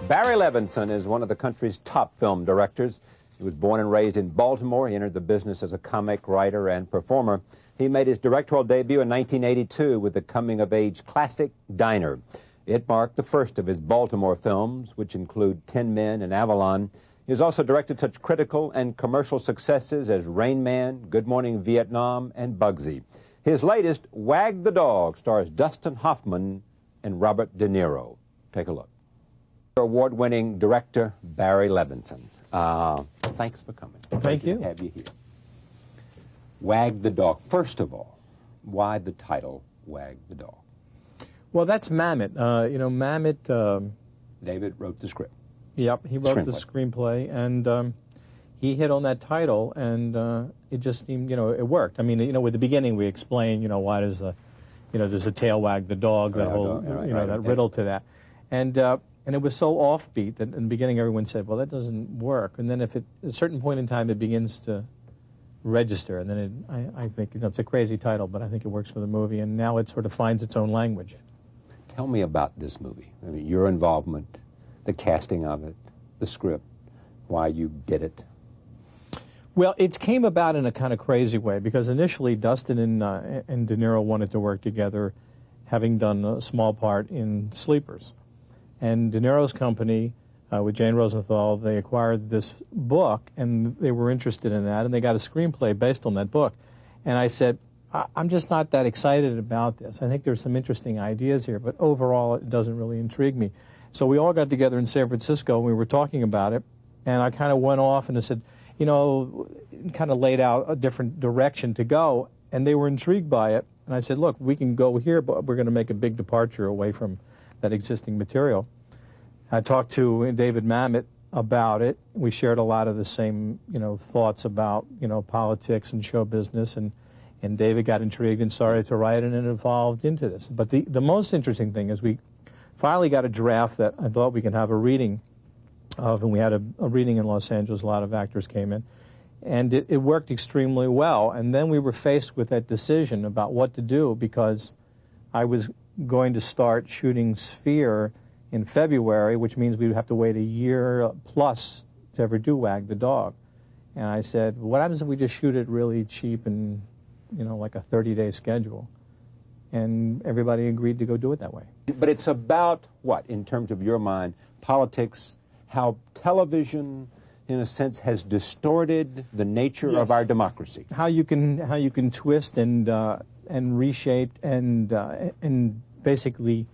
Barry Levinson is one of the country's top film directors. He was born and raised in Baltimore. He entered the business as a comic writer and performer. He made his directorial debut in 1982 with the coming-of-age classic Diner. It marked the first of his Baltimore films, which include 10 Men and Avalon. He has also directed such critical and commercial successes as Rain Man, Good Morning Vietnam, and Bugsy. His latest, Wag the Dog, stars Dustin Hoffman and Robert De Niro. Take a look. Award-winning director Barry Levinson. Thanks for coming. Thank you. To have you here. Wag the Dog. First of all, why the title Wag the Dog? Well, that's Mamet. Mamet... David wrote the script. Yep, he wrote the screenplay, and he hit on that title, and it just seemed, it worked. I mean, with the beginning we explained, why does there's a tail wag the dog, that whole, that riddle to that. And it was so offbeat that in the beginning everyone said, well, that doesn't work. And then at a certain point in time it begins to register, and then I think, it's a crazy title, but I think it works for the movie, and now it sort of finds its own language. Tell me about this movie. I mean, your involvement, the casting of it, the script, why you did it. Well, it came about in a kind of crazy way, because initially Dustin and De Niro wanted to work together, having done a small part in Sleepers. And De Niro's company, with Jane Rosenthal, they acquired this book, and they were interested in that, and they got a screenplay based on that book. And I said, I'm just not that excited about this. I think there's some interesting ideas here, but overall it doesn't really intrigue me. So we all got together in San Francisco, and we were talking about it, and I kind of went off and I said, kind of laid out a different direction to go, and they were intrigued by it. And I said, look, we can go here, but we're going to make a big departure away from that existing material. I talked to David Mamet about it. We shared a lot of the same, thoughts about, politics and show business, and David got intrigued and started to write, and it evolved into this. But the most interesting thing is we finally got a draft that I thought we could have a reading of, and we had a reading in Los Angeles. A lot of actors came in, and it worked extremely well. And then we were faced with that decision about what to do, because I was going to start shooting Sphere in February, which means we would have to wait a year plus to ever do Wag the Dog. And I said, what happens if we just shoot it really cheap and, like a 30-day schedule? And everybody agreed to go do it that way. But it's about what, in terms of your mind, politics, how television, in a sense, has distorted the nature of our democracy. How you can twist and reshape and basically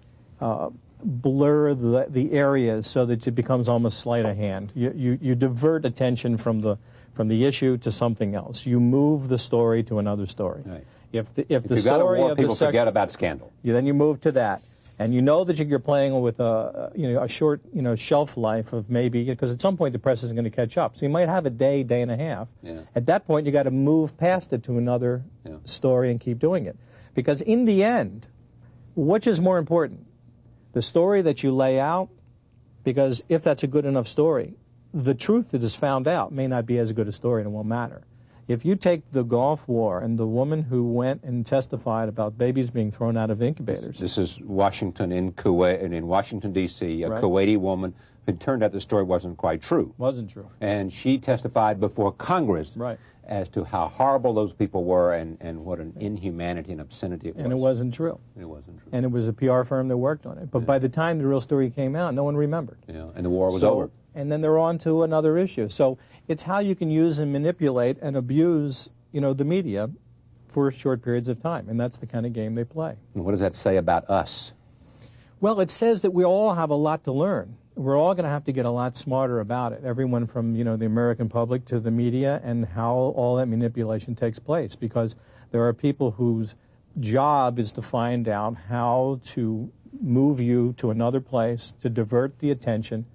blur the areas so that it becomes almost sleight of hand. You divert attention from the issue to something else. You move the story to another story. Right. If the story of people forget about Scandal. Then you move to that, and you know that you're playing with a short shelf life of maybe, because at some point the press isn't going to catch up. So you might have a day and a half. Yeah. At that point you got to move past it to another story and keep doing it, because in the end, which is more important? The story that you lay out, because if that's a good enough story, the truth that is found out may not be as good a story, and it won't matter. If you take the Gulf War and the woman who went and testified about babies being thrown out of incubators. This is Washington in Kuwait, and in Washington, D.C., a right. Kuwaiti woman who turned out the story wasn't quite true. Wasn't true. And she testified before Congress right. as to how horrible those people were and what an inhumanity and obscenity it was. And it wasn't true. It wasn't true. And it was a PR firm that worked on it. But by the time the real story came out, no one remembered. Yeah, and the war was over. And then they're on to another issue. So it's how you can use and manipulate and abuse, the media for short periods of time. And that's the kind of game they play. And what does that say about us? Well, it says that we all have a lot to learn. We're all going to have to get a lot smarter about it. Everyone from, the American public to the media, and how all that manipulation takes place. Because there are people whose job is to find out how to move you to another place, to divert the attention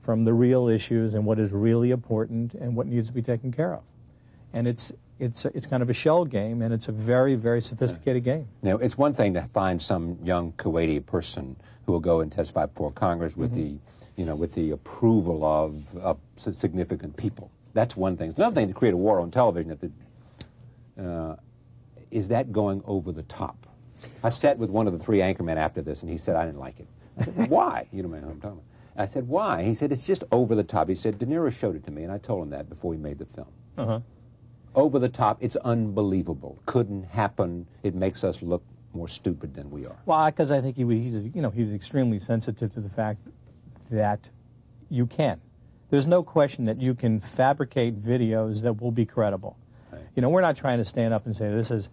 from the real issues and what is really important and what needs to be taken care of. And it's kind of a shell game, and it's a very, very sophisticated game. Now, it's one thing to find some young Kuwaiti person who will go and testify before Congress with with the approval of significant people. That's one thing. It's another thing to create a war on television. Is that going over the top? I sat with one of the three anchormen after this, and he said, I didn't like it. I said, why? You know what I'm talking about. I said, why? He said, it's just over the top. He said, De Niro showed it to me, and I told him that before he made the film. Uh-huh. Over the top, it's unbelievable. Couldn't happen. It makes us look more stupid than we are. Well, because I think he's extremely sensitive to the fact that you can. There's no question that you can fabricate videos that will be credible. Right. You know, we're not trying to stand up and say this is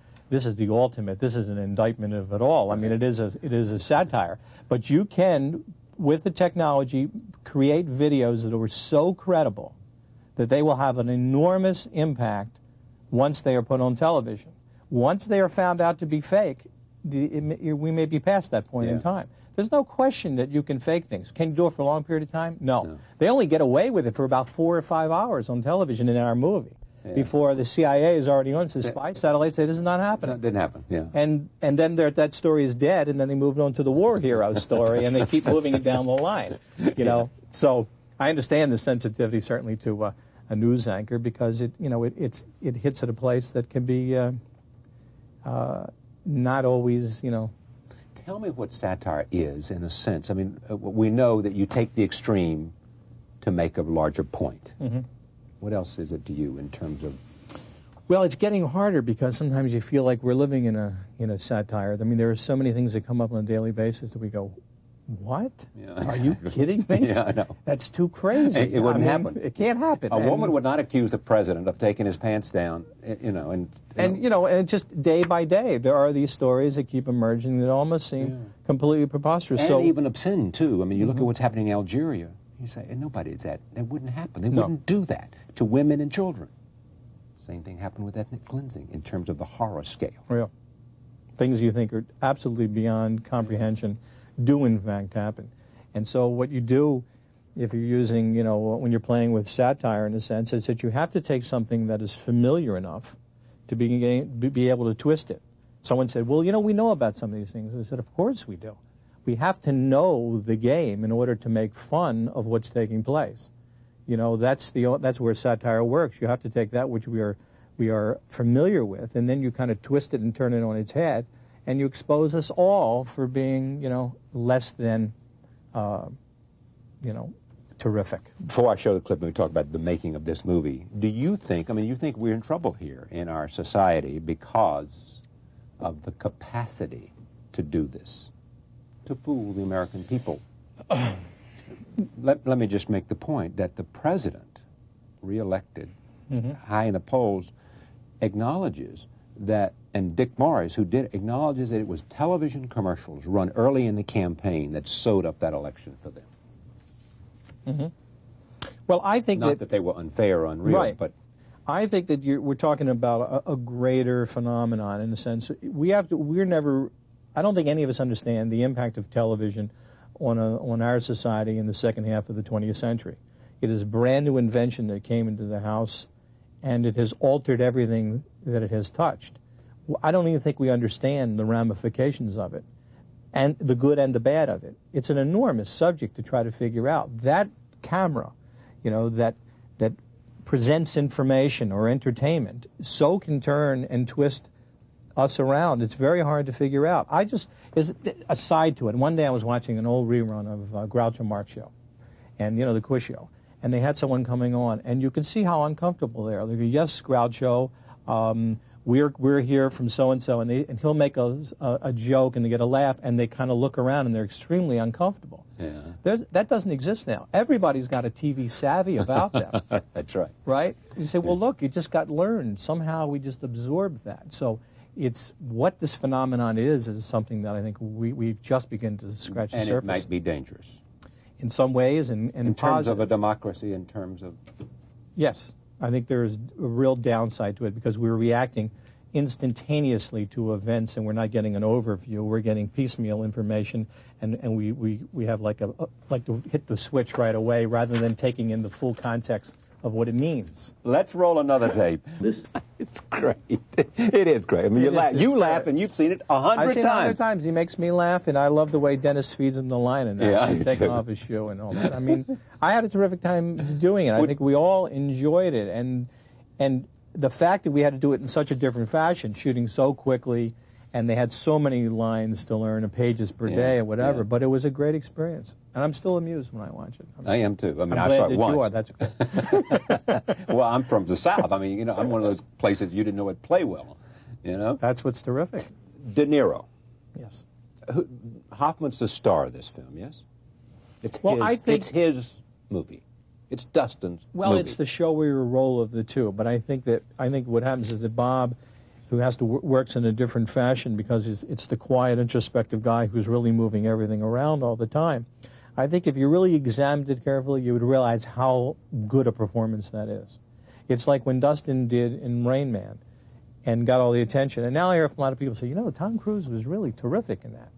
the ultimate. This is an indictment of it all. I mean, it is a satire. But you can, with the technology, create videos that are so credible that they will have an enormous impact once they are put on television. Once they are found out to be fake, we may be past that point in time. There's no question that you can fake things. Can you do it for a long period of time? No. They only get away with it for about 4 or 5 hours on television in our movie. Yeah. Before the CIA is already on, so spy satellites say this is not happening. That didn't happen, yeah. And then that story is dead, and then they moved on to the war hero story, and they keep moving it down the line. You know, so I understand the sensitivity certainly to a news anchor, because it hits at a place that can be not always, you know. Tell me what satire is, in a sense. I mean, we know that you take the extreme to make a larger point. Mm-hmm. What else is it to you in terms of? Well, it's getting harder, because sometimes you feel like we're living in a satire. I mean, there are so many things that come up on a daily basis that we go, what? Yeah, exactly. Are you kidding me? Yeah, I know. That's too crazy. It wouldn't happen. It can't happen. A woman would not accuse the president of taking his pants down, you know, and just day by day, there are these stories that keep emerging that almost seem completely preposterous. And even obscene, too. I mean, you look at what's happening in Algeria, you say, nobody is that. That wouldn't happen. They wouldn't do that to women and children. Same thing happened with ethnic cleansing in terms of the horror scale. Yeah. Things you think are absolutely beyond comprehension do in fact happen. And so what you do, if you're using, you know, when you're playing with satire in a sense, is that you have to take something that is familiar enough to be able to twist it. Someone said, well, you know, we know about some of these things. I said, of course we do. We have to know the game in order to make fun of what's taking place. You know, that's where satire works. You have to take that which we are familiar with, and then you kind of twist it and turn it on its head, and you expose us all for being, you know, less than, you know, terrific. Before I show the clip and we talk about the making of this movie, do you think, I mean, you think we're in trouble here in our society because of the capacity to do this, to fool the American people? Let me just make the point that the president, re-elected, high in the polls, acknowledges that, and Dick Morris, who acknowledges that it was television commercials run early in the campaign that sewed up that election for them. Well, I think not that they were unfair or unreal, right. But I think that we're talking about a greater phenomenon in the sense I don't think any of us understand the impact of television on our society in the second half of the 20th century. It is a brand new invention that came into the house, and it has altered everything that it has touched. I don't even think we understand the ramifications of it, and the good and the bad of it. It's an enormous subject to try to figure out. That camera, you know, that presents information or entertainment, so can turn and twist us around. It's very hard to figure out. There's a side to it. One day I was watching an old rerun of Groucho Marx show, and, you know, the quiz show, and they had someone coming on, and you can see how uncomfortable they are. They go, yes, Groucho, we're here from so-and-so, and he'll make a joke and they get a laugh, and they kind of look around and they're extremely uncomfortable. Yeah. That doesn't exist now. Everybody's got a TV savvy about them. That's right. Right? You say, well, look, it just got learned. Somehow we just absorbed that. So it's what this phenomenon is something that I think we've just begun to scratch the surface. And it might be dangerous. In some ways, and in terms of a democracy, in terms of... Yes. I think there is a real downside to it because we're reacting instantaneously to events and we're not getting an overview. We're getting piecemeal information, and we have like to hit the switch right away rather than taking in the full context of what it means. Let's roll another tape. It's great. It is great. I mean, you laugh, and you've seen it 100 times. I've seen it 100 times. He makes me laugh, and I love the way Dennis feeds him the line and that. Yeah, He's taking off his shoe and all that. I mean, I had a terrific time doing it. I think we all enjoyed it, and the fact that we had to do it in such a different fashion, shooting so quickly and they had so many lines to learn, and pages per day or whatever, but it was a great experience. And I'm still amused when I watch it. I am too. I mean, I'm I saw glad it that once. you are. That's great. Well, I'm from the South. I mean, you know, I'm one of those places you didn't know it play well, you know? That's what's terrific. De Niro. Yes. Hoffman's the star of this film, yes? It's Well, his, I think- it's his movie. It's Dustin's movie. It's the showier role of the two, but I think what happens is that Bob, who has to works in a different fashion because it's the quiet, introspective guy who's really moving everything around all the time. I think if you really examined it carefully, you would realize how good a performance that is. It's like when Dustin did in Rain Man and got all the attention. And now I hear from a lot of people say, you know, Tom Cruise was really terrific in that.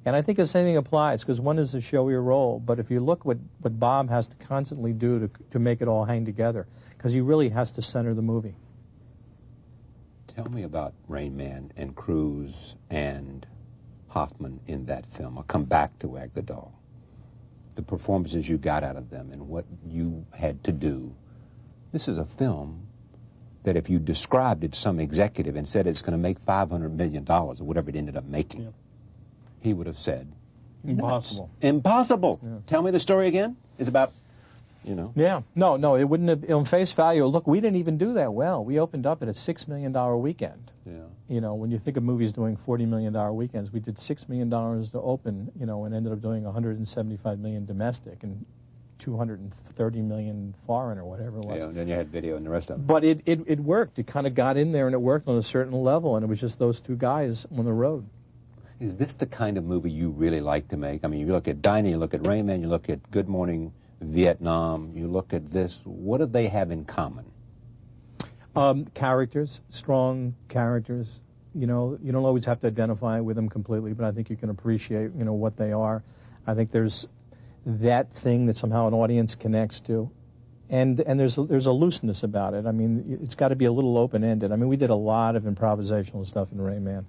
And I think the same thing applies, because one is the showier role, but if you look what Bob has to constantly do to make it all hang together, because he really has to center the movie. Tell me about Rain Man and Cruise and Hoffman in that film. I'll come back to Wag the Dog. The performances you got out of them and what you had to do. This is a film that if you described it to some executive and said it's going to make $500 million or whatever it ended up making, he would have said, Impossible. Impossible. Yeah. Tell me the story again. It's about, you know. Yeah. No, it wouldn't have, on face value, look, we didn't even do that well. We opened up at a $6 million weekend. Yeah. You know, when you think of movies doing $40 million weekends, we did $6 million to open, you know, and ended up doing $175 million domestic and $230 million foreign or whatever it was. Yeah, and then you had video and the rest of it. But it worked. It kind of got in there and it worked on a certain level, and it was just those two guys on the road. Is this the kind of movie you really like to make? I mean, you look at Dinah, you look at Rain Man, you look at Good Morning Vietnam, you look at this. What do they have in common? Characters, strong characters. You know, you don't always have to identify with them completely, but I think you can appreciate, you know, what they are. I think there's that thing that somehow an audience connects to. And there's a looseness about it. I mean, it's got to be a little open-ended. I mean, we did a lot of improvisational stuff in Rain Man,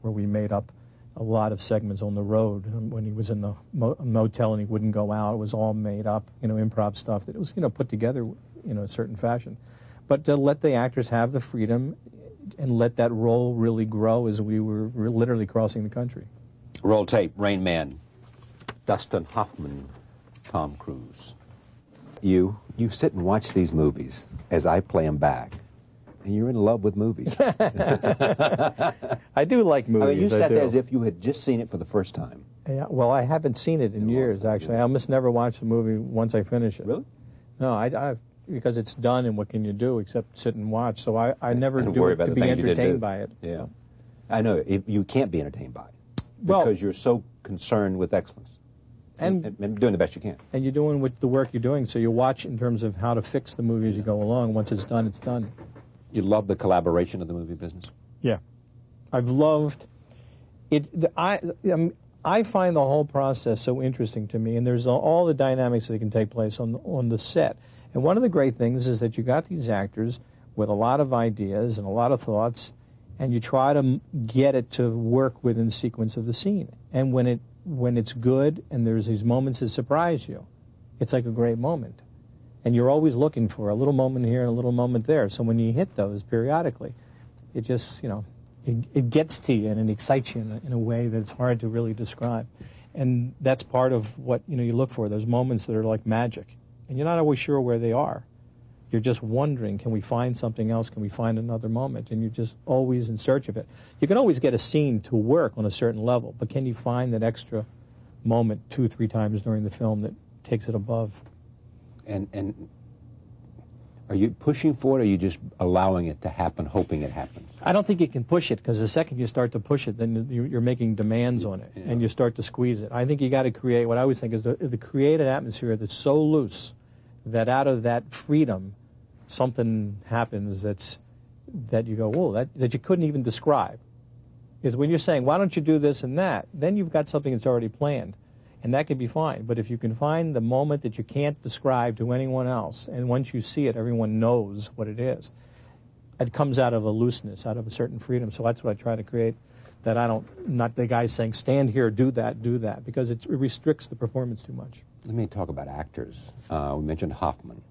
where we made up a lot of segments on the road. When he was in the motel and he wouldn't go out, it was all made up, you know, improv stuff that was, you know, put together, you know, in a certain fashion. But to let the actors have the freedom and let that role really grow as we were literally crossing the country. Roll tape, Rain Man, Dustin Hoffman, Tom Cruise. You sit and watch these movies as I play them back, and you're in love with movies. I do like movies. I mean, you sat there as if you had just seen it for the first time. Yeah, well, I haven't seen it in years, actually. I almost never watch the movie once I finish it. Really? No, because it's done, and what can you do except sit and watch? So I never And do worry it about to the be things you didn't entertained do. by it. Yeah. So. I know. You can't be entertained by it Well, because you're so concerned with excellence and doing the best you can. And you're doing with the work you're doing, so you watch in terms of how to fix the movie as you go along. Once it's done, it's done. You love the collaboration of the movie business? Yeah. I've loved it. I find the whole process so interesting to me, and there's all the dynamics that can take place on the set. And one of the great things is that you got these actors with a lot of ideas and a lot of thoughts, and you try to get it to work within the sequence of the scene. And when it's good and there's these moments that surprise you, it's like a great moment. And you're always looking for a little moment here and a little moment there. So when you hit those periodically, it just, you know, it gets to you and it excites you in a way that's hard to really describe. And that's part of what, you know, you look for, those moments that are like magic. And you're not always sure where they are. You're just wondering, can we find something else? Can we find another moment? And you're just always in search of it. You can always get a scene to work on a certain level, but can you find that extra moment 2 or 3 times during the film that takes it above? And are you pushing for it, or are you just allowing it to happen, hoping it happens? I don't think you can push it, because the second you start to push it, then you're making demands on it, and you start to squeeze it. I think you got to create, what I always think is the create an atmosphere that's so loose that out of that freedom, something happens that you go, whoa, that you couldn't even describe. Because when you're saying, why don't you do this and that, then you've got something that's already planned. And that can be fine. But if you can find the moment that you can't describe to anyone else, and once you see it, everyone knows what it is, it comes out of a looseness, out of a certain freedom. So that's what I try to create, that not the guy saying, stand here, do that, because it restricts the performance too much. Let me talk about actors. We mentioned Hoffman.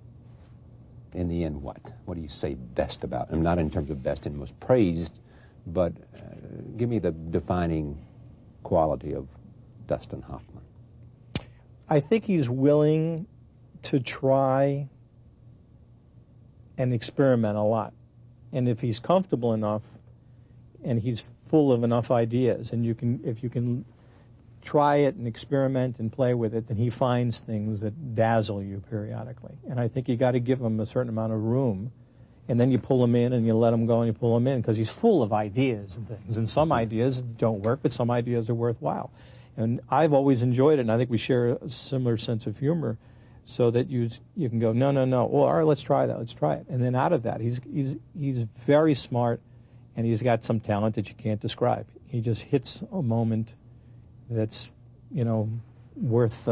In the end, what? What do you say best about him? Not in terms of best and most praised, but give me the defining quality of Dustin Hoffman. I think he's willing to try and experiment a lot. And if he's comfortable enough and he's full of enough ideas, and if you can try it and experiment and play with it, then he finds things that dazzle you periodically. And I think you got to give him a certain amount of room, and then you pull him in and you let him go and you pull him in, because he's full of ideas and things. And some ideas don't work, but some ideas are worthwhile. And I've always enjoyed it, and I think we share a similar sense of humor, so that you can go, no, well, all right, let's try that, let's try it. And then out of that, he's very smart, and he's got some talent that you can't describe. He just hits a moment that's, worth,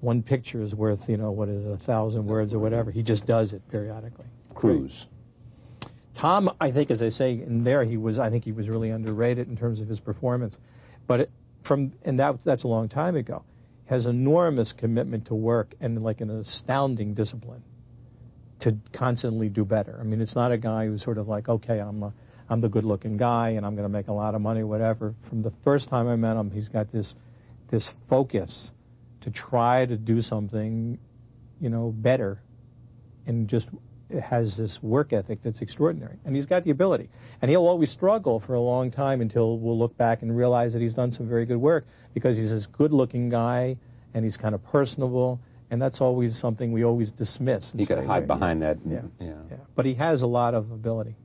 one picture is worth, 1,000 words or whatever. He just does it periodically. Cruise. Tom, I think, as I say in there, I think he was really underrated in terms of his performance. But that's a long time ago. Has enormous commitment to work and like an astounding discipline to constantly do better. I mean, it's not a guy who's sort of like, okay, I'm the good-looking guy and I'm going to make a lot of money, whatever. From the first time I met him, he's got this focus to try to do something, better, and just has this work ethic that's extraordinary. And he's got the ability. And he'll always struggle for a long time until we'll look back and realize that he's done some very good work, because he's this good-looking guy and he's kind of personable, and that's always something we always dismiss. He could hide behind that. Yeah. But he has a lot of ability.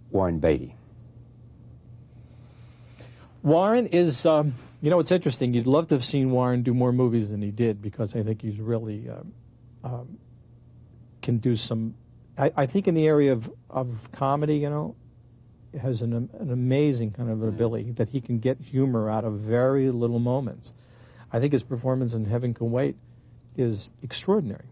Warren Beatty. Warren is, it's interesting. You'd love to have seen Warren do more movies than he did, because I think he's really can do some. I think in the area of comedy, has an amazing kind of ability that he can get humor out of very little moments. I think his performance in Heaven Can Wait is extraordinary,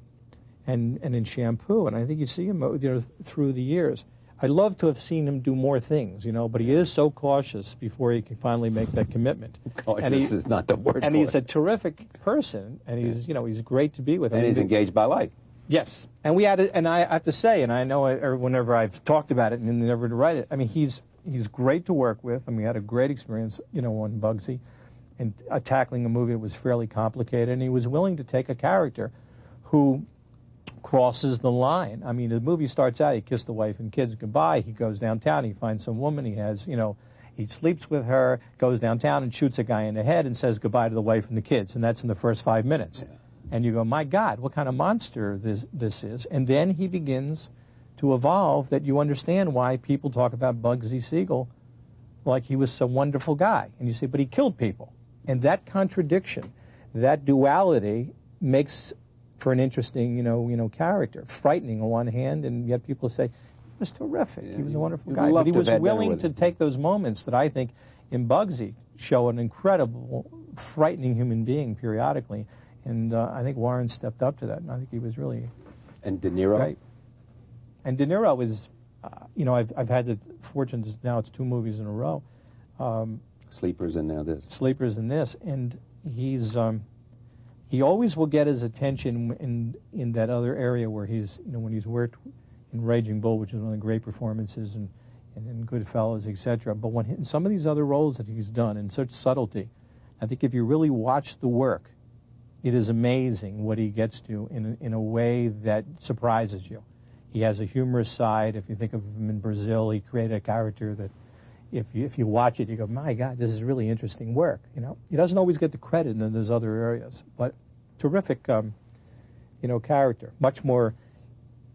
and in Shampoo, and I think you see him through the years. I'd love to have seen him do more things, but he is so cautious before he can finally make that commitment. Cautious is not the word. And he's a terrific person, and he's great to be with. And he's engaged by life. Yes, and I have to say, and I know whenever I've talked about it and never to write it, I mean, he's great to work with, and we had a great experience, on Bugsy, and tackling a movie that was fairly complicated, and he was willing to take a character who crosses the line. I mean, the movie starts out, he kissed the wife and kids goodbye, he goes downtown, he finds some woman, he sleeps with her, goes downtown and shoots a guy in the head and says goodbye to the wife and the kids, and that's in the first 5 minutes. Yeah. And you go, my God, what kind of monster this is? And then he begins to evolve, that you understand why people talk about Bugsy Siegel like he was some wonderful guy. And you say, but he killed people. And that contradiction, that duality makes for an interesting, character. Frightening on one hand, and yet people say, he was terrific. Yeah, he was a wonderful guy. But he was willing to take those moments that I think in Bugsy show an incredible, frightening human being periodically. And I think Warren stepped up to that, and I think he was really... And De Niro? Right. And De Niro is, I've had the fortune, now it's 2 movies in a row. Sleepers and now this. Sleepers and this. And he always will get his attention in that other area where he's, when he's worked in Raging Bull, which is one of the great performances, and in Goodfellas, etc. But in some of these other roles that he's done in such subtlety, I think if you really watch the work, it is amazing what he gets to in a way that surprises you. He has a humorous side. If you think of him in Brazil, he created a character that if you watch it, you go, my God, this is really interesting work. He doesn't always get the credit in those other areas, but terrific, character. Much more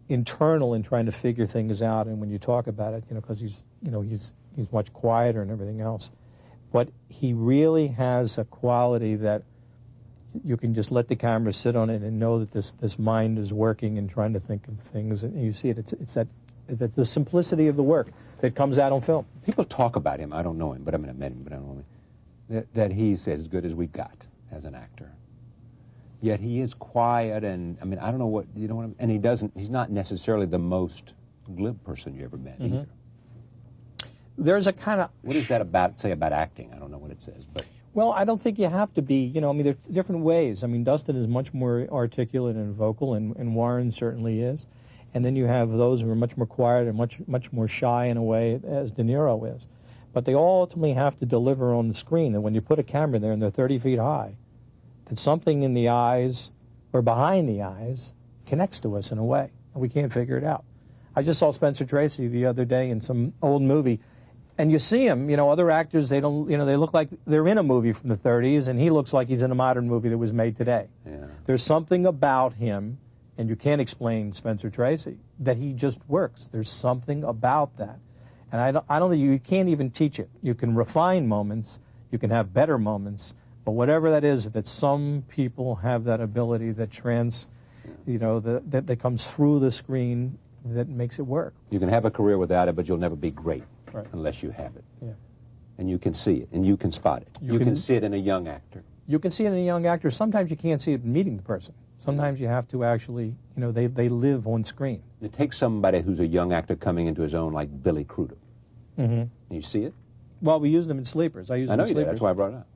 internal in trying to figure things out, and when you talk about it, because he's much quieter and everything else. But he really has a quality that you can just let the camera sit on it and know that this mind is working and trying to think of things, and you see it. It's that the simplicity of the work that comes out on film. People talk about him. I don't know him, but I met him, but I don't know him. That he's as good as we've got as an actor. Yet he is quiet, and I mean, I don't know what and he's not necessarily the most glib person you ever met either. There's a kind of... What does that say about acting? I don't know what it says, but... Well, I don't think you have to be, there are different ways. I mean, Dustin is much more articulate and vocal, and Warren certainly is. and then you have those who are much more quiet and much more shy in a way, as De Niro is. But they all ultimately have to deliver on the screen. And when you put a camera there and they're 30 feet high, that something in the eyes or behind the eyes connects to us in a way, and we can't figure it out. I just saw Spencer Tracy the other day in some old movie, and you see him, you know, other actors, they don't, you know, they look like they're in a movie from the 30s, and he looks like he's in a modern movie that was made today. Yeah. There's something about him, and you can't explain Spencer Tracy, that he just works. There's something about that. And I don't think you can't even teach it. You can refine moments, you can have better moments, but whatever that is, that some people have that ability that you know, that comes through the screen that makes it work. You can have a career without it, but you'll never be great unless you have it. Yeah. And you can see it, and you can spot it. You can see it in a young actor. You can see it in a young actor. Sometimes you can't see it meeting the person. Sometimes you have to actually, you know, they live on screen. It takes somebody who's a young actor coming into his own, like Billy Crudup. Mm-hmm. You see it? Well, we use them in Sleepers. I know you did. That's why I brought it up.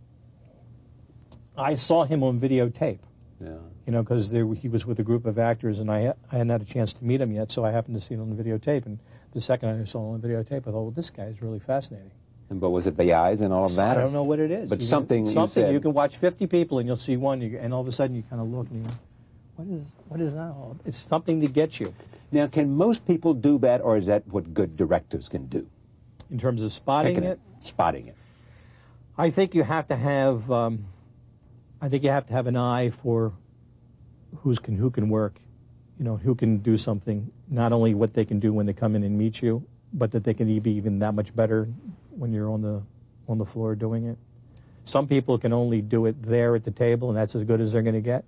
I saw him on videotape. Yeah. You know, because he was with a group of actors, and I hadn't had a chance to meet him yet, so I happened to see him on the videotape. And the second I saw him on videotape, I thought, well, this guy is really fascinating. But was it the eyes and all of that? I don't know what it is. But something you can watch 50 people, and you'll see one, and all of a sudden you kind of look, and you go, what is that all? It's something to get you. Now, can most people do that, or is that what good directors can do? In terms of spotting it? Spotting it. I think you have to have. I think you have to have an eye for who can work, you know, who can do something. Not only what they can do when they come in and meet you, but that they can be even that much better when you're on the floor doing it. Some people can only do it there at the table, and that's as good as they're going to get.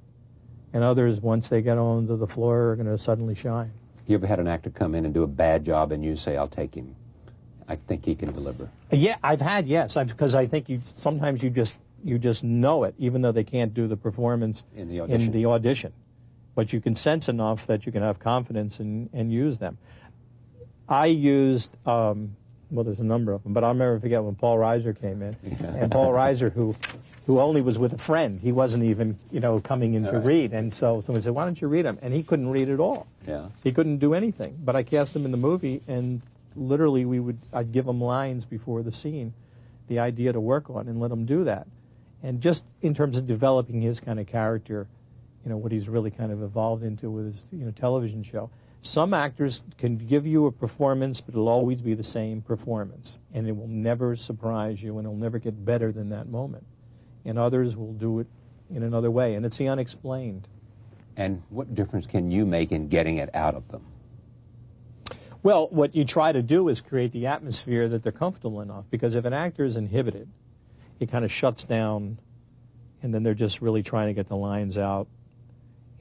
And others, once they get onto the floor, are going to suddenly shine. You ever had an actor come in and do a bad job, and you say, "I'll take him. I think he can deliver"? Yeah, I've had, yes, because I think sometimes you just know it, even though they can't do the performance in the audition. But you can sense enough that you can have confidence and use them. I used, well, there's a number of them, but I'll never forget when Paul Reiser came in. And Paul Reiser, who only was with a friend, he wasn't even, you know, coming in to read. And so someone said, "Why don't you read him?" And he couldn't read at all. Yeah. He couldn't do anything. But I cast him in the movie, and literally I'd give him lines before the scene, the idea to work on, and let him do that. And just in terms of developing his kind of character, you know, what he's really kind of evolved into with his, you know, television show. Some actors can give you a performance, but it'll always be the same performance. And it will never surprise you, and it'll never get better than that moment. And others will do it in another way, and it's the unexplained. And what difference can you make in getting it out of them? Well, what you try to do is create the atmosphere that they're comfortable enough, because if an actor is inhibited, it kind of shuts down, and then they're just really trying to get the lines out.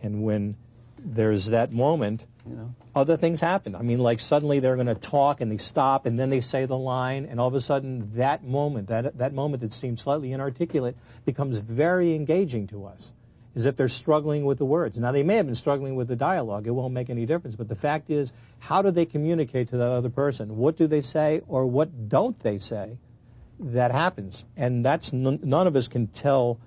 And when there's that moment, you know, other things happen. I mean, like suddenly they're going to talk, and they stop, and then they say the line, and all of a sudden that moment, that moment that seems slightly inarticulate, becomes very engaging to us, as if they're struggling with the words. Now, they may have been struggling with the dialogue. It won't make any difference. But the fact is, how do they communicate to that other person? What do they say, or what don't they say? That happens. And that's none of us can tell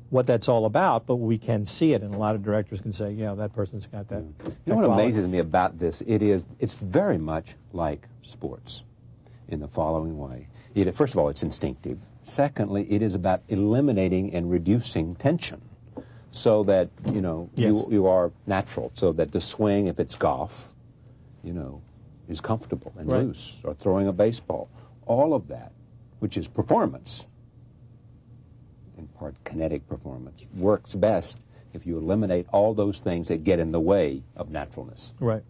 what that's all about, but we can see it, and a lot of directors can say, yeah, that person's got that. You know what amazes me about this? It's very much like sports in the following way. First of all, it's instinctive. Secondly, it is about eliminating and reducing tension so that, you know, you are natural, so that the swing, if it's golf, you know, is comfortable and loose, or throwing a baseball. All of that, which is performance, in part kinetic performance, works best if you eliminate all those things that get in the way of naturalness. Right.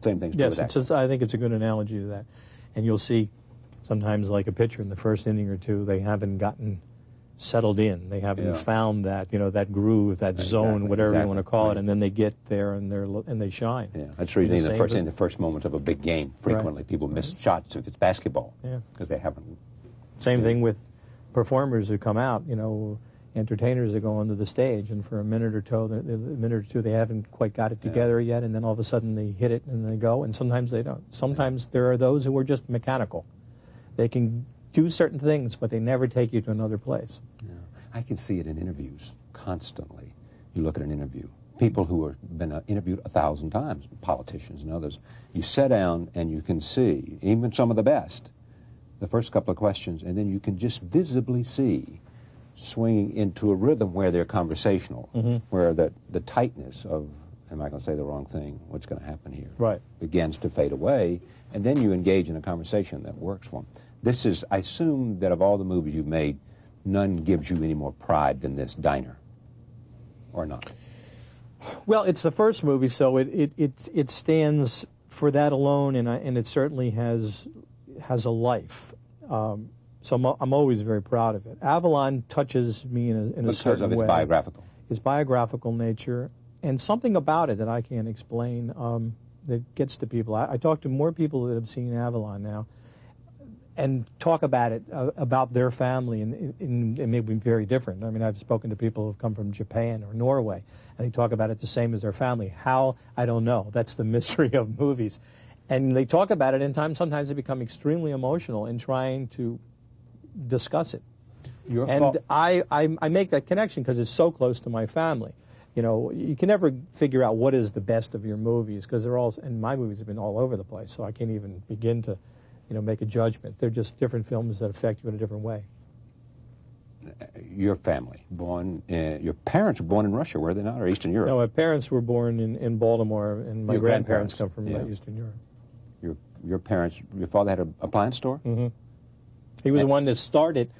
Same thing's true with acting. I think it's a good analogy to that. And you'll see sometimes, like a pitcher in the first inning or two, they haven't gotten settled in. They haven't found that, you know, that groove, that zone, whatever you want to call it, and then they get there and they shine. Yeah, that's the reason in the first moments of a big game, frequently people miss shots if it's basketball because they haven't. Same thing with performers who come out, you know, entertainers that go onto the stage, and for a minute or two they haven't quite got it together yet, and then all of a sudden they hit it and they go, and sometimes they don't. Sometimes there are those who are just mechanical. They can do certain things, but they never take you to another place. Yeah. I can see it in interviews constantly. You look at an interview, people who have been interviewed 1,000 times, politicians and others. You sit down and you can see, even some of the best, the first couple of questions, and then you can just visibly see swinging into a rhythm where they're conversational, where the tightness of, am I going to say the wrong thing, what's going to happen here, right, begins to fade away, and then you engage in a conversation that works for them. This is, I assume that of all the movies you've made, none gives you any more pride than this, Diner, or not? Well, it's the first movie, so it stands for that alone, and it certainly has a life. So I'm always very proud of it. Avalon touches me in a certain way. Because of its biographical. Its biographical nature, and something about it that I can't explain that gets to people. I talk to more people that have seen Avalon now, and talk about it, about their family, and it may be very different. I mean, I've spoken to people who have come from Japan or Norway, and they talk about it the same as their family. How? I don't know. That's the mystery of movies. And they talk about it, and sometimes they become extremely emotional in trying to discuss it. And I make that connection because it's so close to my family. You know, you can never figure out what is the best of your movies, because they're all, and my movies have been all over the place, so I can't even begin to, make a judgment. They're just different films that affect you in a different way. Your family, your parents were born in Russia, were they not, or Eastern Europe? No, my parents were born in Baltimore, and my grandparents come from Eastern Europe. Your parents, your father had an appliance store? Mm-hmm. He was the one that started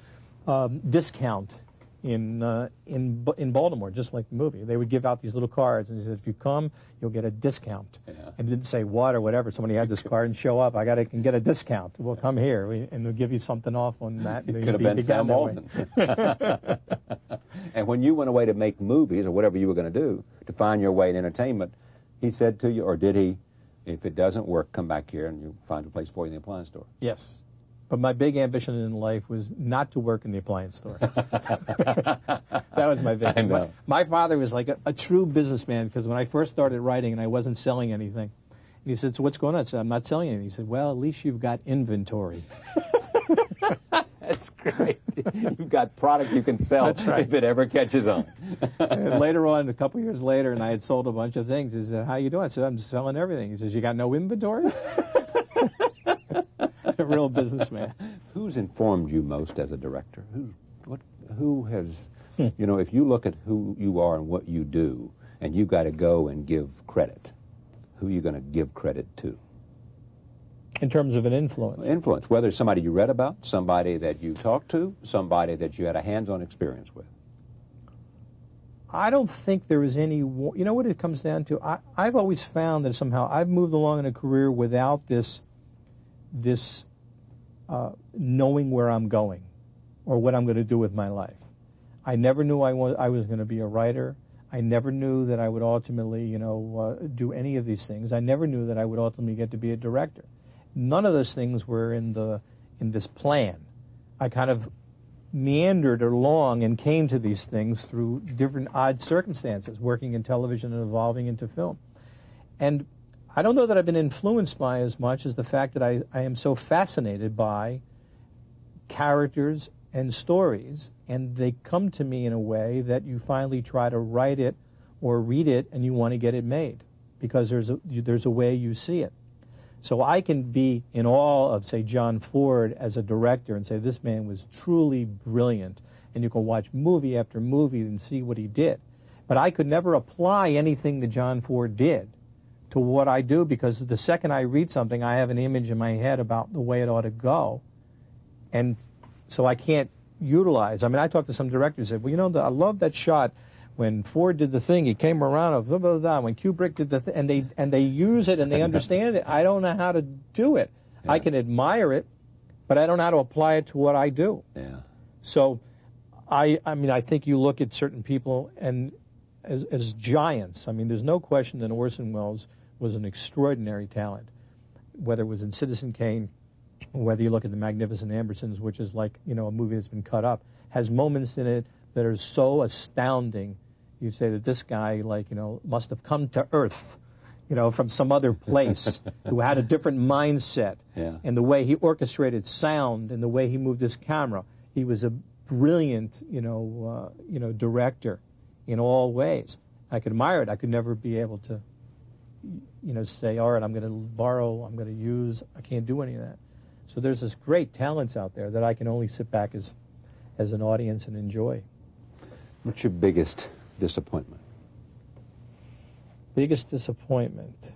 discount in Baltimore, just like the movie. They would give out these little cards, and he said, if you come, you'll get a discount. Yeah. And it didn't say what or whatever. Somebody had this card and show up. I can get a discount. Well, come here, and they'll give you something off on that. It could have been Sam Walton. And when you went away to make movies or whatever you were going to do, to find your way in entertainment, he said to you, or did he, if it doesn't work, come back here and you'll find a place for you in the appliance store? Yes. But my big ambition in life was not to work in the appliance store. That was my big ambition. My father was like a true businessman, because when I first started writing and I wasn't selling anything, and he said, so what's going on? I said, I'm not selling anything. He said, well, at least you've got inventory. That's great. You've got product you can sell if it ever catches on. And later on, a couple years later, and I had sold a bunch of things, he said, how you doing? I said, I'm selling everything. He says, you got no inventory? A real businessman. Who's informed you most as a director? Who has, if you look at who you are and what you do, and you've got to go and give credit, who are you going to give credit to? In terms of an influence? Influence, whether it's somebody you read about, somebody that you talked to, somebody that you had a hands-on experience with. I don't think there is any, you know what it comes down to? I've always found that somehow I've moved along in a career without this knowing where I'm going or what I'm going to do with my life. I never knew I was going to be a writer. I never knew that I would ultimately, do any of these things. I never knew that I would ultimately get to be a director. None of those things were in this plan. I kind of meandered along and came to these things through different odd circumstances, working in television and evolving into film. And I don't know that I've been influenced by as much as the fact that I am so fascinated by characters and stories, and they come to me in a way that you finally try to write it or read it and you want to get it made, because there's a way you see it. So I can be in awe of, say, John Ford as a director and say, this man was truly brilliant, and you can watch movie after movie and see what he did. But I could never apply anything that John Ford did to what I do, because the second I read something, I have an image in my head about the way it ought to go. And so I can't utilize. I mean, I talked to some directors and said, well, I love that shot when Ford did the thing, he came around, blah, blah, blah, when Kubrick did the thing, and they use it and they understand it. I don't know how to do it. Yeah. I can admire it, but I don't know how to apply it to what I do. Yeah. So, I mean, I think you look at certain people and as giants. I mean, there's no question that Orson Welles was an extraordinary talent, whether it was in Citizen Kane, or whether you look at The Magnificent Ambersons, which is like, a movie that's been cut up, has moments in it that are so astounding. You say that this guy, must have come to Earth, from some other place, who had a different mindset. Yeah. And the way he orchestrated sound and the way he moved his camera. He was a brilliant, director in all ways. I could admire it. I could never be able to, say, all right, I'm going to borrow, I'm going to use. I can't do any of that. So there's this great talents out there that I can only sit back as an audience and enjoy. What's your biggest disappointment? Biggest disappointment?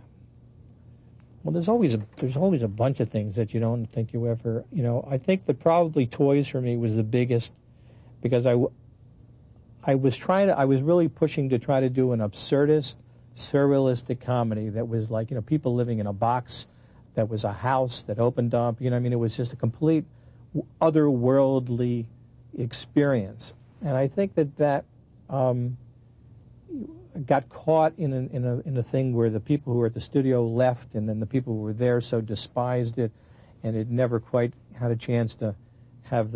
Well, there's always a bunch of things that you don't think you ever, I think that probably Toys for me was the biggest, because I was really pushing to try to do an absurdist, surrealistic comedy that was like, people living in a box, that was a house that opened up, it was just a complete otherworldly experience. And I think that got caught in a thing where the people who were at the studio left, and then the people who were there so despised it, and it never quite had a chance to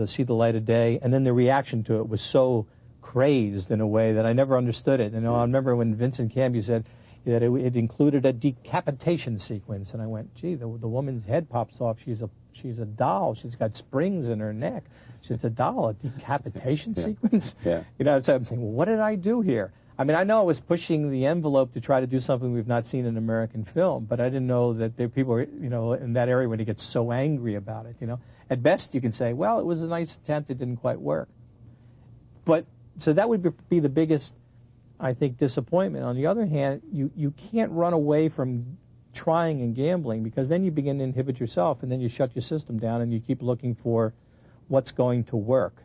see the light of day. And then the reaction to it was so crazed in a way that I never understood it. I remember when Vincent Canby said that it included a decapitation sequence, and I went, gee, the woman's head pops off. She's a doll. She's got springs in her neck. She's a doll. A decapitation sequence. Yeah. So I'm saying, well, what did I do here? I mean, I know I was pushing the envelope to try to do something we've not seen in American film, but I didn't know that there people were, in that area when he gets so angry about it. At best you can say, well, it was a nice attempt. It didn't quite work. But so that would be the biggest, I think, disappointment. On the other hand, you can't run away from trying and gambling, because then you begin to inhibit yourself, and then you shut your system down, and you keep looking for what's going to work,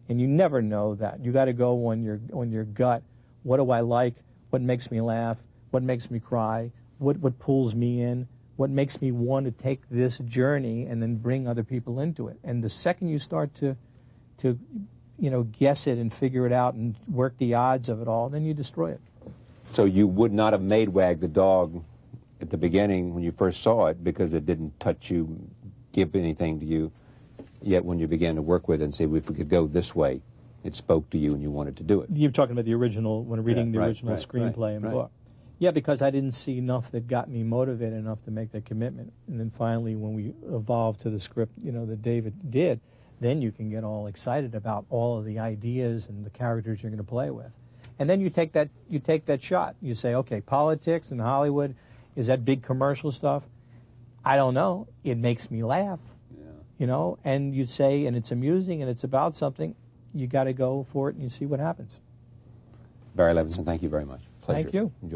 and you never know that. You got to go on your gut. What do I like? What makes me laugh? What makes me cry? What pulls me in? What makes me want to take this journey and then bring other people into it? And the second you start to guess it and figure it out and work the odds of it all, then you destroy it. So you would not have made Wag the Dog at the beginning when you first saw it because it didn't touch you, give anything to you, yet when you began to work with it and say, if we could go this way, it spoke to you and you wanted to do it. You're talking about the original, when reading the original screenplay and book. Yeah, because I didn't see enough that got me motivated enough to make that commitment. And then finally, when we evolved to the script, that David did, then you can get all excited about all of the ideas and the characters you're going to play with. And then you take that shot. You say, okay, politics and Hollywood, is that big commercial stuff? I don't know. It makes me laugh. Yeah. And you say, and it's amusing and it's about something. You got to go for it and you see what happens. Barry Levinson, thank you very much. Pleasure. Thank you. Enjoy.